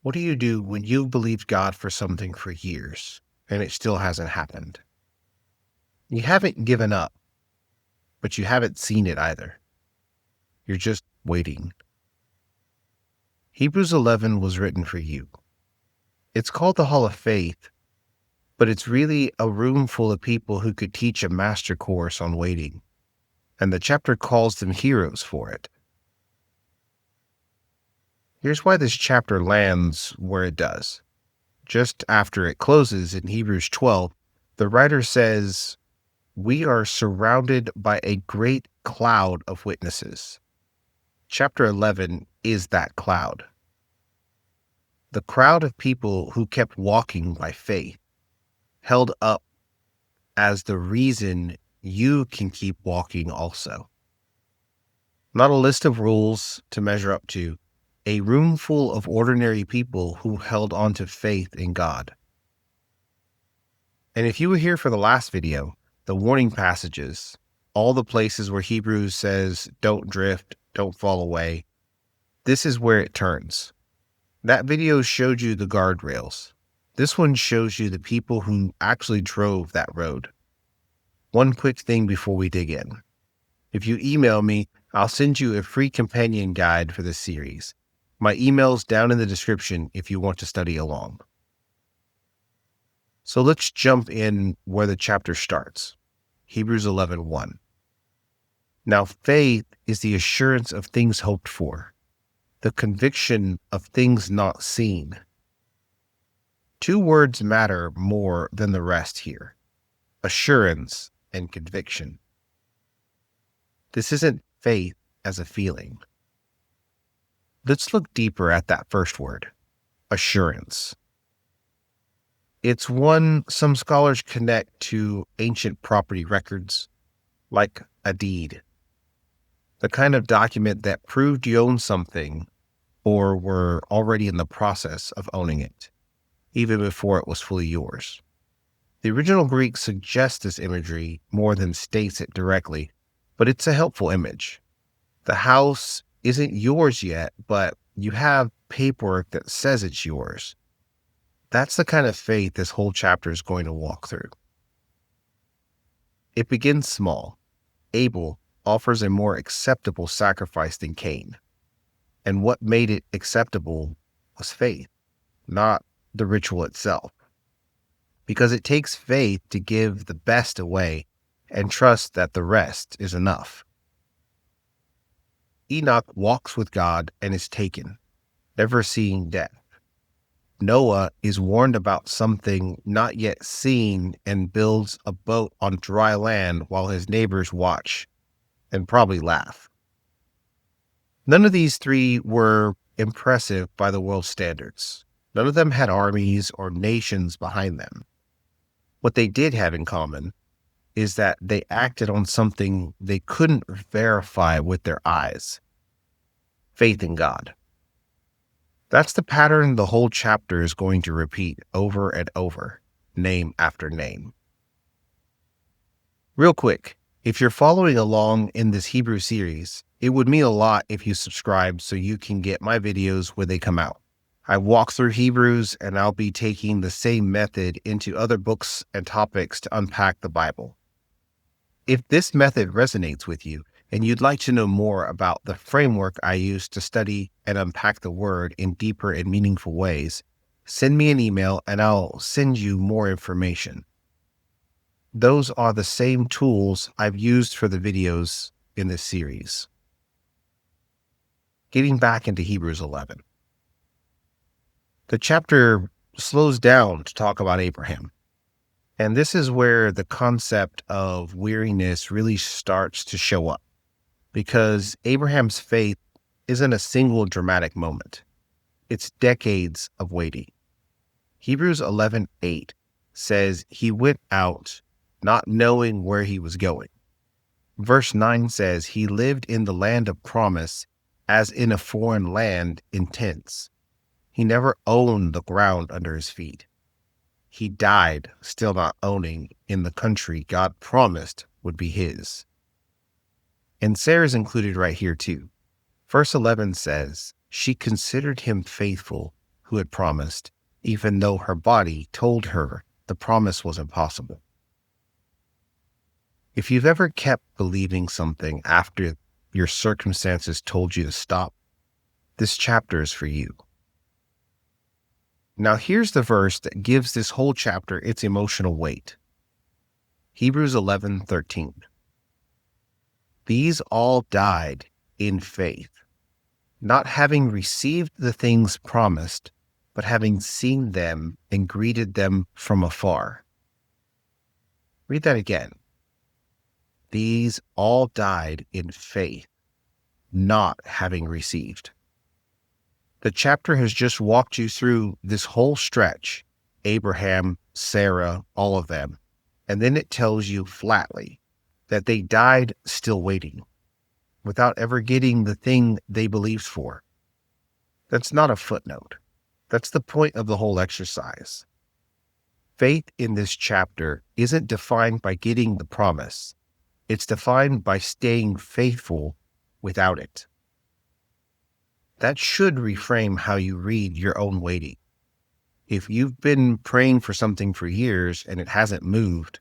What do you do when you've believed God for something for years and it still hasn't happened? You haven't given up, but you haven't seen it either. You're just waiting. Hebrews 11 was written for you. It's called the Hall of Faith, but it's really a room full of people who could teach a master course on waiting, and the chapter calls them heroes for it. Here's why this chapter lands where it does. Just after it closes in Hebrews 12, the writer says, "We are surrounded by a great cloud of witnesses." Chapter 11 is that cloud. The crowd of people who kept walking by faith, held up as the reason you can keep walking also. Not a list of rules to measure up to, a room full of ordinary people who held on to faith in God. And if you were here for the last video, the warning passages, all the places where Hebrews says, don't drift, don't fall away, this is where it turns. That video showed you the guardrails. This one shows you the people who actually drove that road. One quick thing before we dig in. If you email me, I'll send you a free companion guide for this series. My email's down in the description if you want to study along. So let's jump in where the chapter starts. Hebrews 11:1. Now faith is the assurance of things hoped for, the conviction of things not seen. Two words matter more than the rest here: assurance and conviction. This isn't faith as a feeling. Let's look deeper at that first word, assurance. It's one some scholars connect to ancient property records, like a deed, the kind of document that proved you owned something or were already in the process of owning it, even before it was fully yours. The original Greek suggests this imagery more than states it directly, but it's a helpful image. The house isn't yours yet, but you have paperwork that says it's yours. That's the kind of faith this whole chapter is going to walk through. It begins small. Abel offers a more acceptable sacrifice than Cain. And what made it acceptable was faith, not the ritual itself. Because it takes faith to give the best away and trust that the rest is enough. Enoch walks with God and is taken, never seeing death. Noah is warned about something not yet seen and builds a boat on dry land while his neighbors watch and probably laugh. None of these three were impressive by the world's standards. None of them had armies or nations behind them. What they did have in common is that they acted on something they couldn't verify with their eyes: faith in God. That's the pattern the whole chapter is going to repeat over and over, name after name. Real quick, if you're following along in this Hebrew series, it would mean a lot if you subscribe so you can get my videos when they come out. I walk through Hebrews, and I'll be taking the same method into other books and topics to unpack the Bible. If this method resonates with you, and you'd like to know more about the framework I use to study and unpack the Word in deeper and meaningful ways, send me an email and I'll send you more information. Those are the same tools I've used for the videos in this series. Getting back into Hebrews 11. The chapter slows down to talk about Abraham. And this is where the concept of weariness really starts to show up, because Abraham's faith isn't a single dramatic moment. It's decades of waiting. Hebrews 11:8 says he went out not knowing where he was going. Verse 9 says he lived in the land of promise as in a foreign land in tents. He never owned the ground under his feet. He died still not owning in the country God promised would be his. And Sarah's included right here too. Verse 11 says, she considered him faithful who had promised, even though her body told her the promise was impossible. If you've ever kept believing something after your circumstances told you to stop, this chapter is for you. Now here's the verse that gives this whole chapter its emotional weight. Hebrews 11:13. These all died in faith, not having received the things promised, but having seen them and greeted them from afar. Read that again. These all died in faith, not having received. The chapter has just walked you through this whole stretch, Abraham, Sarah, all of them, and then it tells you flatly that they died still waiting, without ever getting the thing they believed for. That's not a footnote. That's the point of the whole exercise. Faith in this chapter isn't defined by getting the promise. It's defined by staying faithful without it. That should reframe how you read your own waiting. If you've been praying for something for years and it hasn't moved,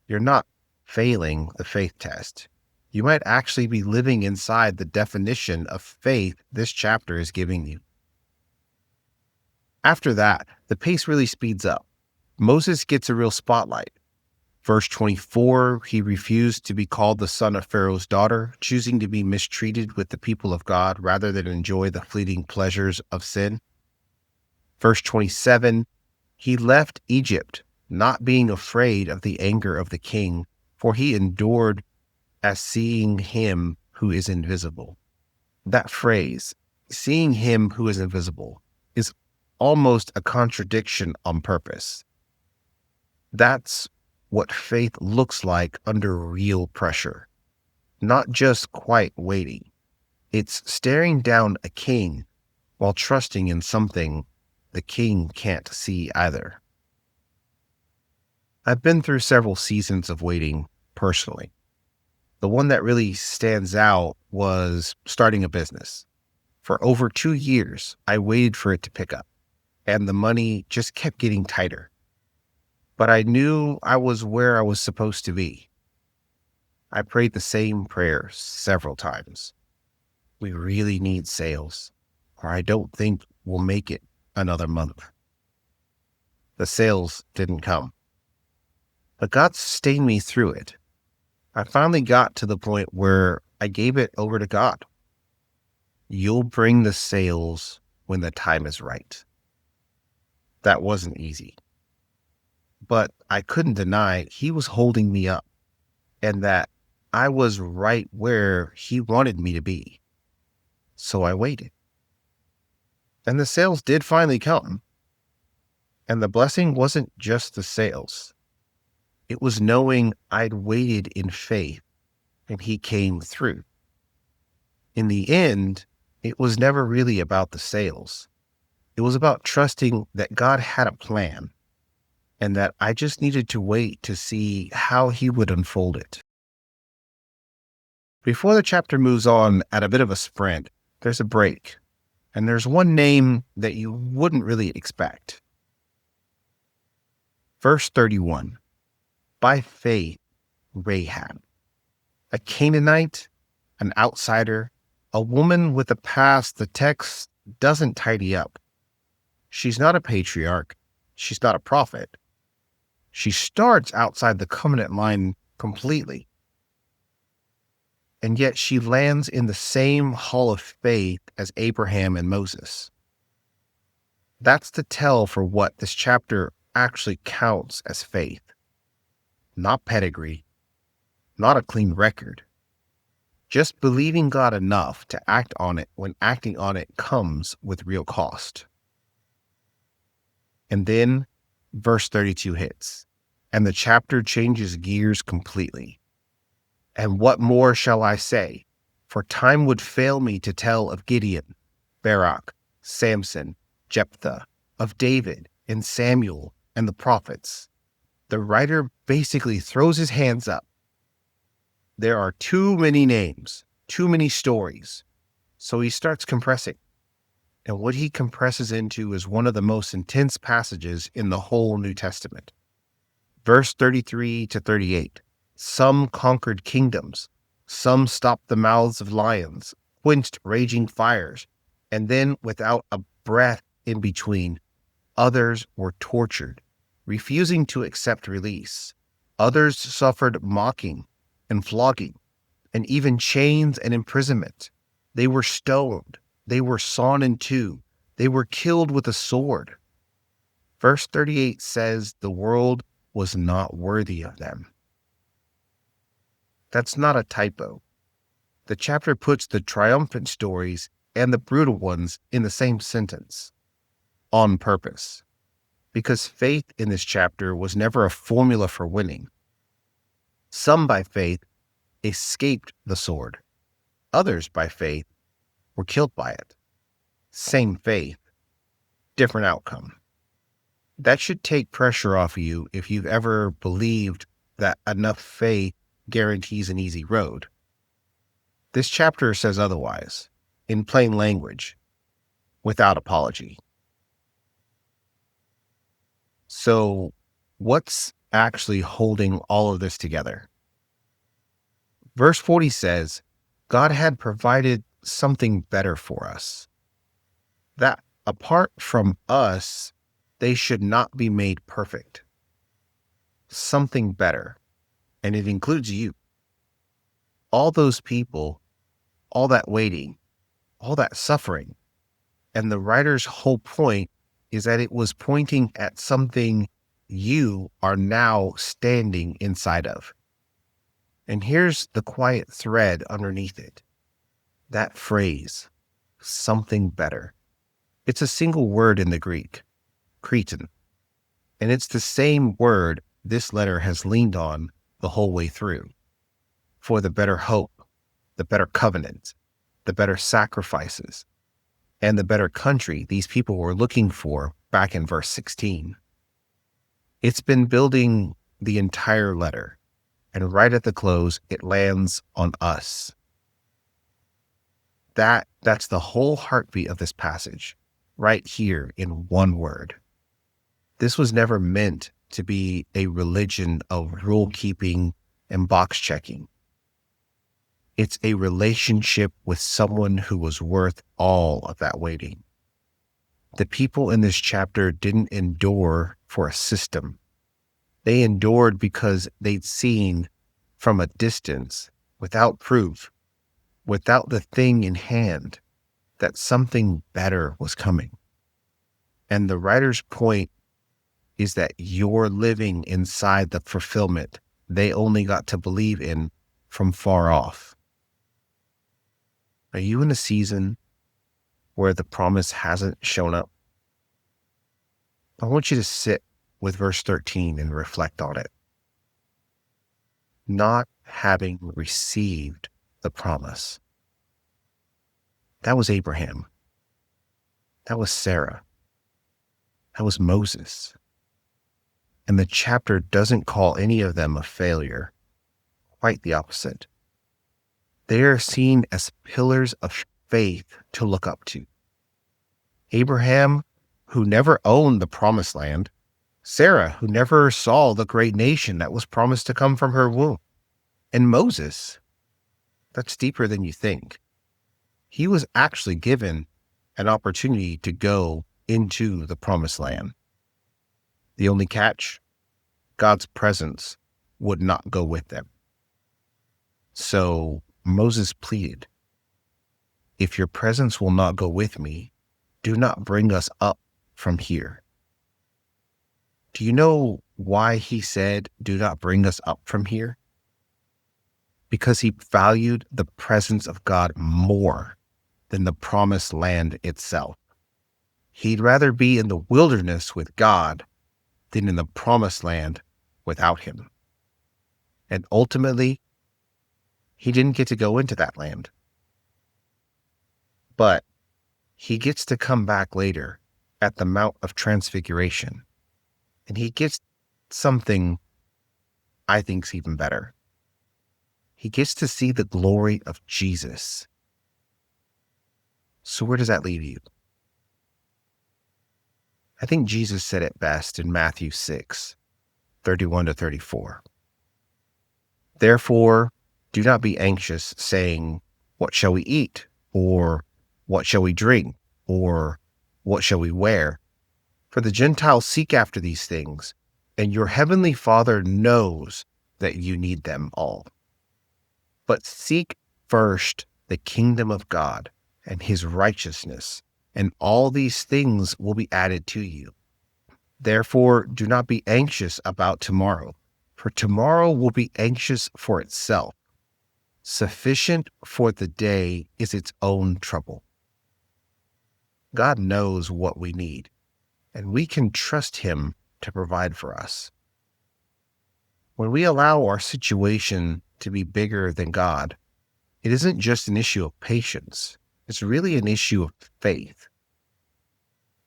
you're not failing the faith test. You might actually be living inside the definition of faith this chapter is giving you. After that, the pace really speeds up. Moses gets a real spotlight. Verse 24, he refused to be called the son of Pharaoh's daughter, choosing to be mistreated with the people of God rather than enjoy the fleeting pleasures of sin. Verse 27, he left Egypt, not being afraid of the anger of the king, for he endured as seeing him who is invisible. That phrase, seeing him who is invisible, is almost a contradiction on purpose. That's what faith looks like under real pressure, not just quiet waiting. It's staring down a king while trusting in something the king can't see either. I've been through several seasons of waiting personally. The one that really stands out was starting a business. For over 2 years, I waited for it to pick up, and the money just kept getting tighter. But I knew I was where I was supposed to be. I prayed the same prayer several times. We really need sales, or I don't think we'll make it another month. The sales didn't come. But God sustained me through it. I finally got to the point where I gave it over to God. You'll bring the sales when the time is right. That wasn't easy. But I couldn't deny he was holding me up and that I was right where he wanted me to be. So I waited. And the sales did finally come. And the blessing wasn't just the sales. It was knowing I'd waited in faith and he came through. In the end, it was never really about the sales. It was about trusting that God had a plan and that I just needed to wait to see how he would unfold it. Before the chapter moves on at a bit of a sprint, there's a break, and there's one name that you wouldn't really expect. Verse 31, by faith, Rahab, a Canaanite, an outsider, a woman with a past the text doesn't tidy up. She's not a patriarch. She's not a prophet. She starts outside the covenant line completely. And yet she lands in the same hall of faith as Abraham and Moses. That's the tell for what this chapter actually counts as faith. Not pedigree, not a clean record. Just believing God enough to act on it when acting on it comes with real cost. And then verse 32 hits, and the chapter changes gears completely. And what more shall I say? For time would fail me to tell of Gideon, Barak, Samson, Jephthah, of David and Samuel and the prophets. The writer basically throws his hands up. There are too many names, too many stories. So he starts compressing. and what he compresses into is one of the most intense passages in the whole New Testament. Verse 33 to 38. Some conquered kingdoms, some stopped the mouths of lions, quenched raging fires, and then without a breath in between, others were tortured, refusing to accept release. Others suffered mocking and flogging, and even chains and imprisonment. They were stoned. They were sawn in two. They were killed with a sword. Verse 38 says the world was not worthy of them. That's not a typo. The chapter puts the triumphant stories and the brutal ones in the same sentence, on purpose, because faith in this chapter was never a formula for winning. Some by faith escaped the sword. Others by faith were killed by it. Same faith, different outcome. That should take pressure off you if you've ever believed that enough faith guarantees an easy road. This chapter says otherwise, in plain language, without apology. So, what's actually holding all of this together? Verse 40 says, God had provided something better for us, that apart from us, they should not be made perfect. Something better, and it includes you. All those people, all that waiting, all that suffering, and the writer's whole point is that it was pointing at something you are now standing inside of. And here's the quiet thread underneath it. That phrase, something better. It's a single word in the Greek, Cretan. And it's the same word this letter has leaned on the whole way through. For the better hope, the better covenant, the better sacrifices, and the better country these people were looking for back in verse 16. It's been building the entire letter, and right at the close, it lands on us. That's the whole heartbeat of this passage, right here in one word. This was never meant to be a religion of rule keeping and box checking. It's a relationship with someone who was worth all of that waiting. The people in this chapter didn't endure for a system. They endured because they'd seen from a distance, without proof, without the thing in hand, that something better was coming. And the writer's point is that you're living inside the fulfillment they only got to believe in from far off. Are you in a season where the promise hasn't shown up? I want you to sit with verse 13 and reflect on it. Not having received the promise. That was Abraham. That was Sarah. That was Moses. And the chapter doesn't call any of them a failure. Quite the opposite. They are seen as pillars of faith to look up to. Abraham, who never owned the promised land. Sarah, who never saw the great nation that was promised to come from her womb. And Moses, that's deeper than you think. He was actually given an opportunity to go into the promised land. The only catch, God's presence would not go with them. So Moses pleaded, if your presence will not go with me, do not bring us up from here. Do you know why he said, do not bring us up from here? Because he valued the presence of God more than the promised land itself. He'd rather be in the wilderness with God than in the promised land without him. And ultimately, he didn't get to go into that land. But he gets to come back later at the Mount of Transfiguration. And he gets something I think's even better. He gets to see the glory of Jesus. So where does that leave you? I think Jesus said it best in Matthew 6:31-34. Therefore, do not be anxious, saying, what shall we eat? Or what shall we drink? Or what shall we wear? For the Gentiles seek after these things, and your heavenly Father knows that you need them all. But seek first the kingdom of God and his righteousness, and all these things will be added to you. Therefore, do not be anxious about tomorrow, for tomorrow will be anxious for itself. Sufficient for the day is its own trouble. God knows what we need, and we can trust him to provide for us. When we allow our situation to be bigger than God, it isn't just an issue of patience. It's really an issue of faith.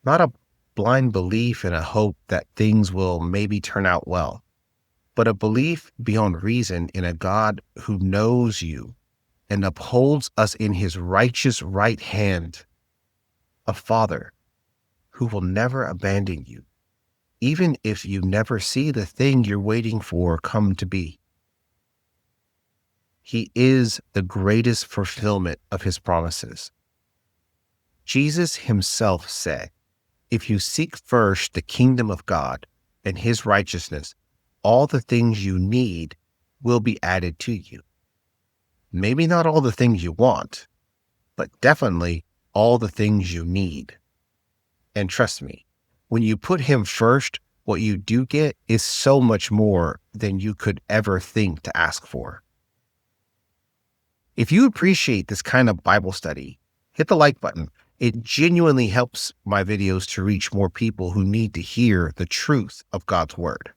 Not a blind belief and a hope that things will maybe turn out well, but a belief beyond reason in a God who knows you and upholds us in his righteous right hand, a Father who will never abandon you, even if you never see the thing you're waiting for come to be. He is the greatest fulfillment of his promises. Jesus himself said, if you seek first the kingdom of God and his righteousness, all the things you need will be added to you. Maybe not all the things you want, but definitely all the things you need. And trust me, when you put him first, what you do get is so much more than you could ever think to ask for. If you appreciate this kind of Bible study, hit the like button. It genuinely helps my videos to reach more people who need to hear the truth of God's word.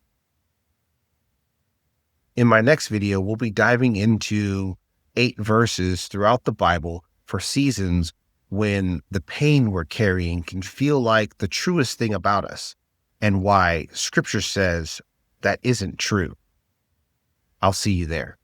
In my next video, we'll be diving into 8 verses throughout the Bible for seasons when the pain we're carrying can feel like the truest thing about us, and why Scripture says that isn't true. I'll see you there.